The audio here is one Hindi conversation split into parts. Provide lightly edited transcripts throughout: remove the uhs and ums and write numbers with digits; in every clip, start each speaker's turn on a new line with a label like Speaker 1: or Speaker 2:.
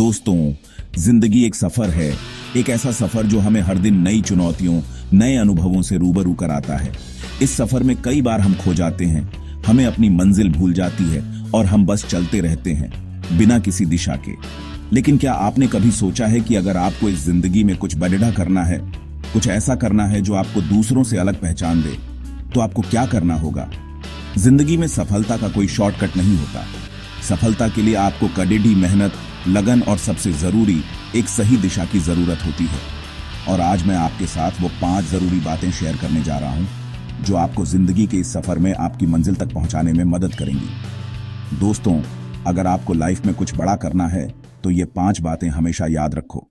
Speaker 1: दोस्तों, जिंदगी एक सफर है। एक ऐसा सफर जो हमें हर दिन नई चुनौतियों, नए अनुभवों से रूबरू कराता है। इस सफर में कई बार हम खो जाते हैं, हमें अपनी मंजिल भूल जाती है और हम बस चलते रहते हैं बिना किसी दिशा के। लेकिन क्या आपने कभी सोचा है कि अगर आपको इस जिंदगी में कुछ बड़ा करना है, कुछ ऐसा करना है जो आपको दूसरों से अलग पहचान दे, तो आपको क्या करना होगा? जिंदगी में सफलता का कोई शॉर्टकट नहीं होता। सफलता के लिए आपको कड़ी मेहनत, लगन और सबसे जरूरी एक सही दिशा की जरूरत होती है। और आज मैं आपके साथ वो 5 जरूरी बातें शेयर करने जा रहा हूं जो आपको जिंदगी के इस सफर में आपकी मंजिल तक पहुंचाने में मदद करेंगी। दोस्तों, अगर आपको लाइफ में कुछ बड़ा करना है तो ये 5 बातें हमेशा याद रखो।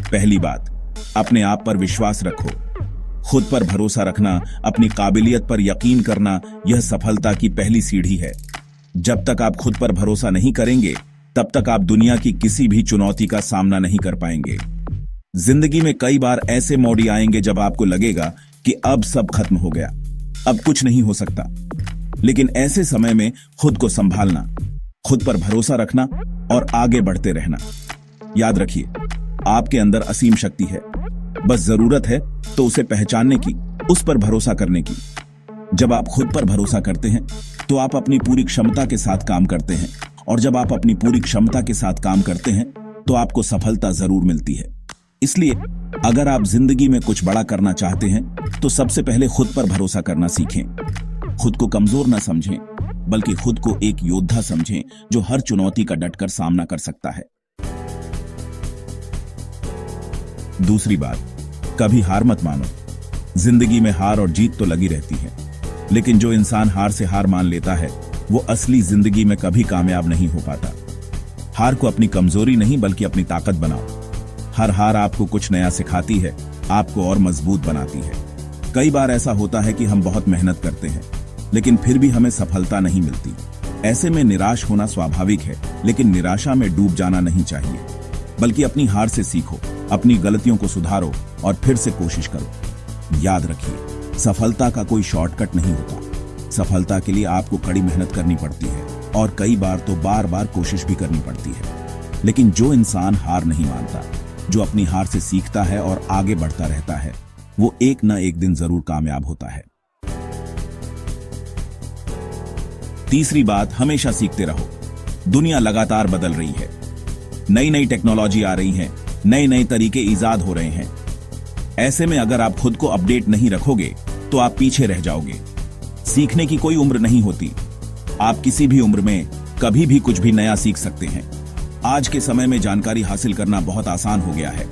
Speaker 1: पहली बात, अपने आप पर विश्वास रखो। खुद पर भरोसा रखना, अपनी काबिलियत पर यकीन करना, यह सफलता की पहली सीढ़ी है। जब तक आप खुद पर भरोसा नहीं करेंगे, तब तक आप दुनिया की किसी भी चुनौती का सामना नहीं कर पाएंगे। जिंदगी में कई बार ऐसे मोड़ आएंगे जब आपको लगेगा कि अब सब खत्म हो गया, अब कुछ नहीं हो सकता। लेकिन ऐसे समय में खुद को संभालना, खुद पर भरोसा रखना और आगे बढ़ते रहना। याद रखिए, आपके अंदर असीम शक्ति है, बस जरूरत है तो उसे पहचानने की, उस पर भरोसा करने की। जब आप खुद पर भरोसा करते हैं तो आप अपनी पूरी क्षमता के साथ काम करते हैं, और जब आप अपनी पूरी क्षमता के साथ काम करते हैं तो आपको सफलता जरूर मिलती है। इसलिए अगर आप जिंदगी में कुछ बड़ा करना चाहते हैं तो सबसे पहले खुद पर भरोसा करना सीखें। खुद को कमजोर न समझें, बल्कि खुद को एक योद्धा समझें जो हर चुनौती का डटकर सामना कर सकता है। दूसरी बात, कभी हार मत मानो। जिंदगी में हार और जीत तो लगी रहती है, लेकिन जो इंसान हार से हार मान लेता है वो असली जिंदगी में कभी कामयाब नहीं हो पाता। हार को अपनी कमजोरी नहीं बल्कि अपनी ताकत बनाओ। हर हार आपको कुछ नया सिखाती है, आपको और मजबूत बनाती है। कई बार ऐसा होता है कि हम बहुत मेहनत करते हैं, लेकिन फिर भी हमें सफलता नहीं मिलती। ऐसे में निराश होना स्वाभाविक है, लेकिन निराशा में डूब जाना नहीं चाहिए, बल्कि अपनी हार से सीखो, अपनी गलतियों को सुधारो और फिर से कोशिश करो। याद रखिए, सफलता का कोई शॉर्टकट नहीं होता। सफलता के लिए आपको कड़ी मेहनत करनी पड़ती है और कई बार तो बार बार कोशिश भी करनी पड़ती है। लेकिन जो इंसान हार नहीं मानता, जो अपनी हार से सीखता है और आगे बढ़ता रहता है, वो एक न एक दिन जरूर कामयाब होता है। तीसरी बात, हमेशा सीखते रहो। दुनिया लगातार बदल रही है, नई नई टेक्नोलॉजी आ रही है, नए नए तरीके ईजाद हो रहे हैं। ऐसे में अगर आप खुद को अपडेट नहीं रखोगे तो आप पीछे रह जाओगे। सीखने की कोई उम्र नहीं होती, आप किसी भी उम्र में कभी भी कुछ भी नया सीख सकते हैं। आज के समय में जानकारी हासिल करना बहुत आसान हो गया है।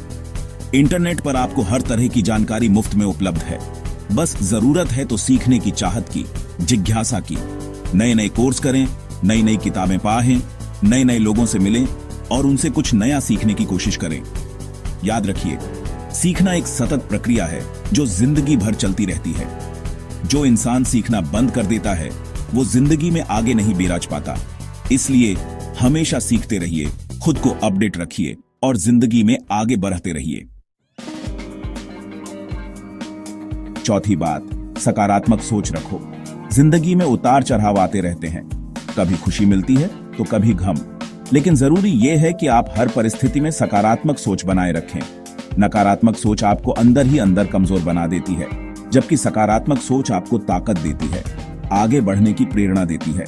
Speaker 1: इंटरनेट पर आपको हर तरह की जानकारी मुफ्त में उपलब्ध है। बस जरूरत है तो सीखने की चाहत की, जिज्ञासा की। नए नए कोर्स करें, नई नई किताबें पढ़ें, नए नए लोगों से मिलें और उनसे कुछ नया सीखने की कोशिश करें। याद रखिए, सीखना एक सतत प्रक्रिया है जो जिंदगी भर चलती रहती है। जो इंसान सीखना बंद कर देता है वो जिंदगी में आगे नहीं बिराज पाता। इसलिए हमेशा सीखते रहिए, खुद को अपडेट रखिए और जिंदगी में आगे बढ़ते रहिए। चौथी बात, सकारात्मक सोच रखो। जिंदगी में उतार चढ़ाव आते रहते हैं, कभी खुशी मिलती है तो कभी गम, लेकिन जरूरी यह है कि आप हर परिस्थिति में सकारात्मक सोच बनाए रखें। नकारात्मक सोच आपको अंदर ही अंदर कमजोर बना देती है, जबकि सकारात्मक सोच आपको ताकत देती है, आगे बढ़ने की प्रेरणा देती है।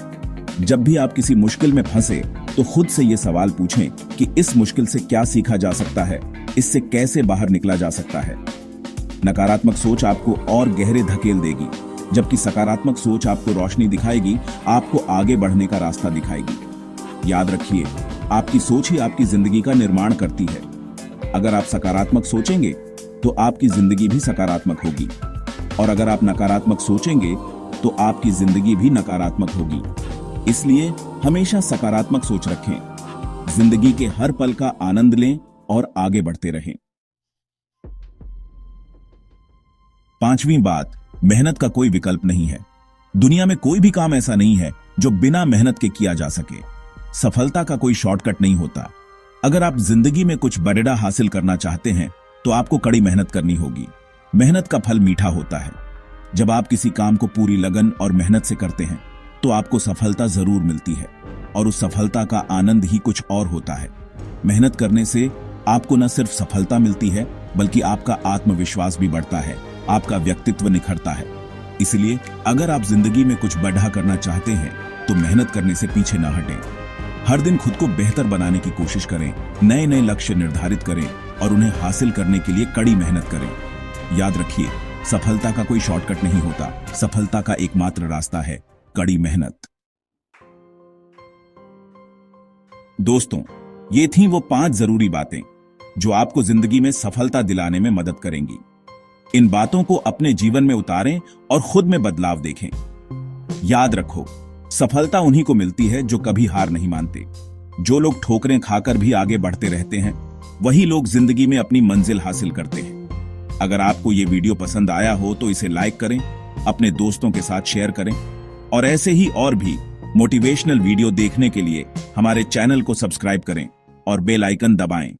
Speaker 1: जब भी आप किसी मुश्किल में फंसे तो खुद से ये सवाल पूछें कि इस मुश्किल से क्या सीखा जा सकता है, इससे कैसे बाहर निकला जा सकता है। नकारात्मक सोच आपको और गहरे धकेल देगी, जबकि सकारात्मक सोच आपको रोशनी दिखाएगी, आपको आगे बढ़ने का रास्ता दिखाएगी। याद रखिए, आपकी सोच ही आपकी जिंदगी का निर्माण करती है। अगर आप सकारात्मक सोचेंगे तो आपकी जिंदगी भी सकारात्मक होगी, और अगर आप नकारात्मक सोचेंगे तो आपकी जिंदगी भी नकारात्मक होगी। इसलिए हमेशा सकारात्मक सोच रखें, जिंदगी के हर पल का आनंद लें और आगे बढ़ते रहें। पांचवी बात, मेहनत का कोई विकल्प नहीं है। दुनिया में कोई भी काम ऐसा नहीं है जो बिना मेहनत के किया जा सके। सफलता का कोई शॉर्टकट नहीं होता। अगर आप जिंदगी में कुछ बड़ा हासिल करना चाहते हैं तो आपको कड़ी मेहनत करनी होगी। मेहनत का फल मीठा होता है। जब आप किसी काम को पूरी लगन और मेहनत से करते हैं तो आपको सफलता जरूर मिलती है। और उस सफलता का आनंद ही कुछ और होता है। मेहनत करने से आपको न सिर्फ सफलता मिलती है, बल्कि आपका आत्मविश्वास भी बढ़ता है, आपका व्यक्तित्व निखरता है। इसलिए अगर आप जिंदगी में कुछ बड़ा करना चाहते हैं तो मेहनत करने से पीछे न हटें। हर दिन खुद को बेहतर बनाने की कोशिश करें, नए नए लक्ष्य निर्धारित करें और उन्हें हासिल करने के लिए कड़ी मेहनत करें। याद रखिए, सफलता का कोई शॉर्टकट नहीं होता, सफलता का एकमात्र रास्ता है कड़ी मेहनत। दोस्तों, ये थी वो 5 जरूरी बातें जो आपको जिंदगी में सफलता दिलाने में मदद करेंगी। इन बातों को अपने जीवन में उतारें और खुद में बदलाव देखें। याद रखो, सफलता उन्हीं को मिलती है जो कभी हार नहीं मानते। जो लोग ठोकरें खाकर भी आगे बढ़ते रहते हैं, वही लोग जिंदगी में अपनी मंजिल हासिल करते हैं। अगर आपको ये वीडियो पसंद आया हो तो इसे लाइक करें, अपने दोस्तों के साथ शेयर करें और ऐसे ही और भी मोटिवेशनल वीडियो देखने के लिए हमारे चैनल को सब्सक्राइब करें और बेल आइकन दबाएं।